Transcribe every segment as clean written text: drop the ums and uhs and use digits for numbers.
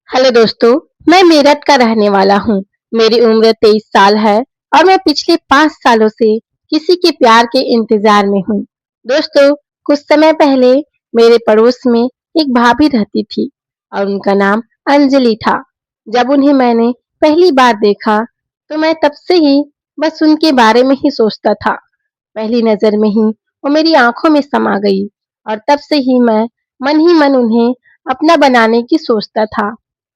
Hello दोस्तों, मैं मेरठ का रहने वाला हूँ। मेरी उम्र 23 साल है और मैं पिछले 5 सालों से किसी के प्यार के इंतजार में हूँ। दोस्तों, कुछ समय पहले मेरे पड़ोस में एक भाभी रहती थी और उनका नाम अंजलि था। जब उन्हें मैंने पहली बार देखा, तो मैं तब से ही बस उनके बारे में ही सोचता था। पहली नजर में ही वो मेरी आंखों में समा गई और तब से ही मन उन्हें अपना बनाने की सोचता था।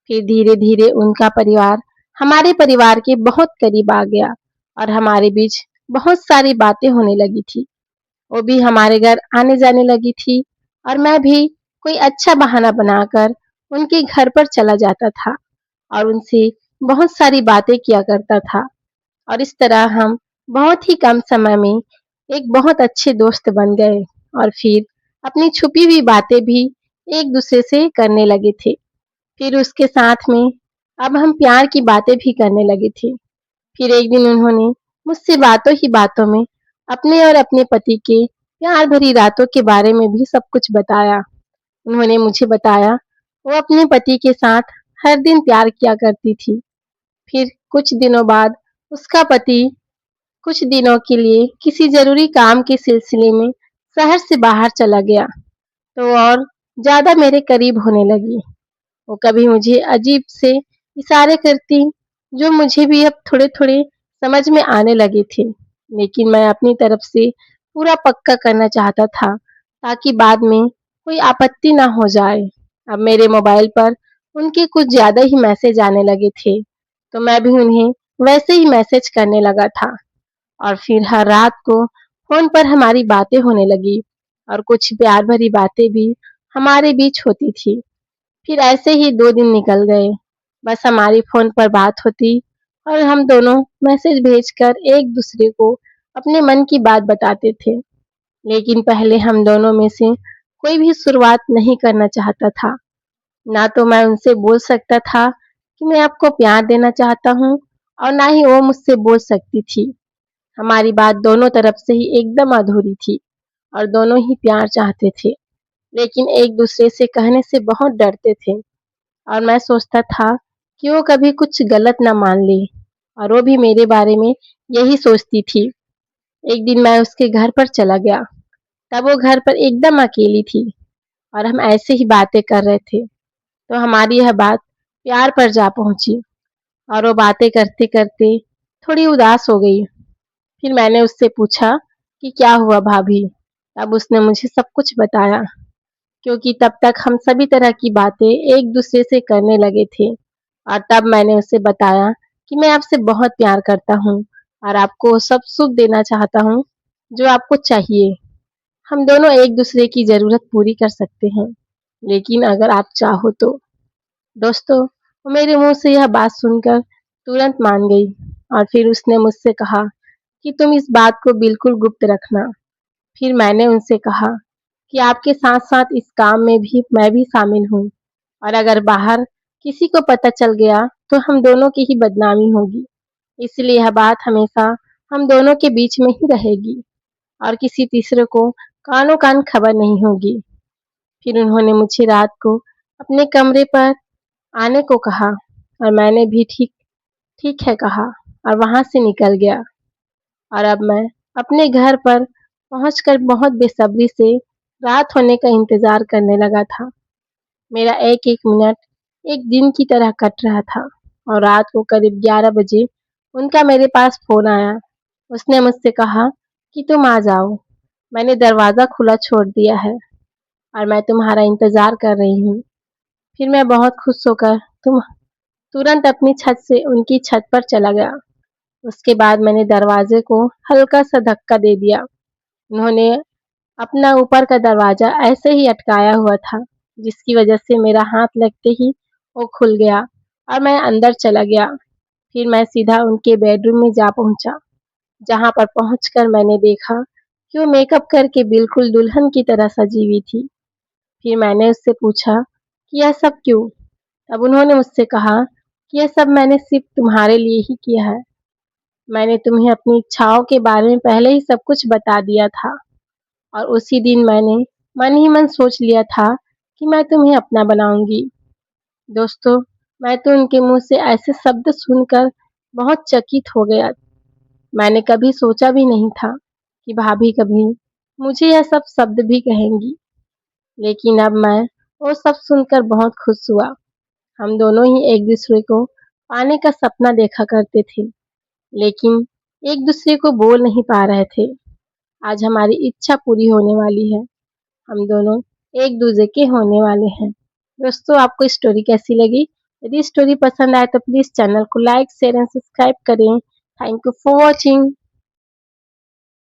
फिर धीरे-धीरे उनका परिवार हमारे परिवार के बहुत करीब आ गया और हमारे बीच बहुत सारी बातें होने लगी थी। वो भी हमारे घर आने-जाने लगी थी और मैं भी कोई अच्छा बहाना बनाकर उनके घर पर चला जाता था और उनसे बहुत सारी बातें किया करता था और इस तरह हम बहुत ही कम समय में एक बहुत अच्छे दोस्त बन गए और फिर अपनी छुपी हुई बातें भी एक दूसरे से करने लगे थे। फिर उसके साथ में अब हम प्यार की बातें भी करने लगे थे। फिर एक दिन उन्होंने मुझसे बातों ही बातों में अपने और अपने पति के प्यार भरी रातों के बारे में भी सब कुछ बताया। उन्होंने मुझे बताया वो अपने पति के साथ हर दिन प्यार किया करती थी। फिर कुछ दिनों बाद उसका पति कुछ दिनों के लिए किसी जरूरी काम के सिलसिले में शहर से बाहर चला गया, तो और ज्यादा मेरे करीब होने लगी। वो कभी मुझे अजीब से इशारे करती, जो मुझे भी अब थोड़े-थोड़े समझ में आने लगे थे। लेकिन मैं अपनी तरफ से पूरा पक्का करना चाहता था, ताकि बाद में कोई आपत्ति ना हो जाए। अब मेरे मोबाइल पर उनके कुछ ज़्यादा ही मैसेज आने लगे थे, तो मैं भी उन्हें वैसे ही मैसेज करने लगा था। और फिर हर रात को फ़ोन पर हमारी बातें होने लगी और कुछ प्यार भरी बातें भी हमारे बीच होती थी। फिर ऐसे ही 2 दिन निकल गए। बस हमारी फ़ोन पर बात होती और हम दोनों मैसेज भेजकर एक-दूसरे को अपने मन की बात बताते थे। लेकिन पहले हम दोनों में से कोई भी शुरुआत नहीं करना चाहता था। ना तो मैं उनसे बोल सकता था कि मैं आपको प्यार देना चाहता हूँ और ना ही वो मुझसे बोल सकती थी। हमारी बात दोनों तरफ से ही एकदम अधूरी थी और दोनों ही प्यार चाहते थे, लेकिन एक-दूसरे से कहने से बहुत डरते थे। और मैं सोचता था कि वो कभी कुछ गलत ना मान ले और वो भी मेरे बारे में यही सोचती थी। एक दिन मैं उसके घर पर चला गया, तब वो घर पर एकदम अकेली थी और हम ऐसे ही बातें कर रहे थे, तो हमारी यह बात प्यार पर जा पहुंची और वो बातें करते-करते थोड़ी उदास हो गई। फिर मैंने उससे पूछा कि क्या हुआ भाभी? तब उसने मुझे सब कुछ बताया, क्योंकि तब तक हम सभी तरह की बातें एक दूसरे से करने लगे थे। और तब मैंने उसे बताया कि मैं आपसे बहुत प्यार करता हूँ और आपको सब सुख देना चाहता हूँ जो आपको चाहिए। हम दोनों एक दूसरे की ज़रूरत पूरी कर सकते हैं, लेकिन अगर आप चाहो तो। दोस्तों, वो मेरे मुँह से यह बात सुनकर तुरंत मान गई और फिर उसने मुझसे कहा कि तुम इस बात को बिल्कुल गुप्त रखना। फिर मैंने उनसे कहा कि आपके साथ-साथ इस काम में भी मैं भी शामिल हूँ और अगर बाहर किसी को पता चल गया तो हम दोनों की ही बदनामी होगी। इसलिए यह बात हमेशा हम दोनों के बीच में ही रहेगी और किसी तीसरे को कानो-कान खबर नहीं होगी। फिर उन्होंने मुझे रात को अपने कमरे पर आने को कहा और मैंने भी ठीक ठीक है कहा और वहाँ से निकल गया। और अब मैं अपने घर पर पहुँचकर बहुत बेसब्री से रात होने का इंतज़ार करने लगा था। मेरा एक-एक मिनट एक दिन की तरह कट रहा था और रात को करीब 11 बजे उनका मेरे पास फ़ोन आया। उसने मुझसे कहा कि तुम आ जाओ, मैंने दरवाज़ा खुला छोड़ दिया है और मैं तुम्हारा इंतज़ार कर रही हूँ। फिर मैं बहुत खुश होकर तुरंत अपनी छत से उनकी छत पर चला गया। उसके बाद मैंने दरवाज़े को हल्का-सा धक्का दे दिया। उन्होंने अपना ऊपर का दरवाज़ा ऐसे ही अटकाया हुआ था, जिसकी वजह से मेरा हाथ लगते ही वो खुल गया और मैं अंदर चला गया। फिर मैं सीधा उनके बेडरूम में जा पहुँचा, जहाँ पर पहुँचकर मैंने देखा कि वो मेकअप करके बिल्कुल दुल्हन की तरह सजी हुई थी। फिर मैंने उससे पूछा कि यह सब क्यों? तब उन्होंने मुझसे कहा कि यह सब मैंने सिर्फ़ तुम्हारे लिए ही किया है। मैंने तुम्हें अपनी इच्छाओं के बारे में पहले ही सब कुछ बता दिया था और उसी दिन मैंने मन ही मन सोच लिया था कि मैं तुम्हें अपना बनाऊँगी। दोस्तों, मैं तो उनके मुँह से ऐसे शब्द सुनकर बहुत चकित हो गया। मैंने कभी सोचा भी नहीं था कि भाभी कभी मुझे यह सब शब्द भी कहेंगी। लेकिन अब मैं वो सब सुनकर बहुत खुश हुआ। हम दोनों ही एक दूसरे को पाने का सपना देखा करते थे, लेकिन एक दूसरे को बोल नहीं पा रहे थे। आज हमारी इच्छा पूरी होने वाली है। हम दोनों एक दूसरे के होने वाले हैं। दोस्तों, आपको स्टोरी कैसी लगी? यदि स्टोरी पसंद आए तो प्लीज़ चैनल को लाइक, शेयर एंड सब्सक्राइब करें। Thank you for watching.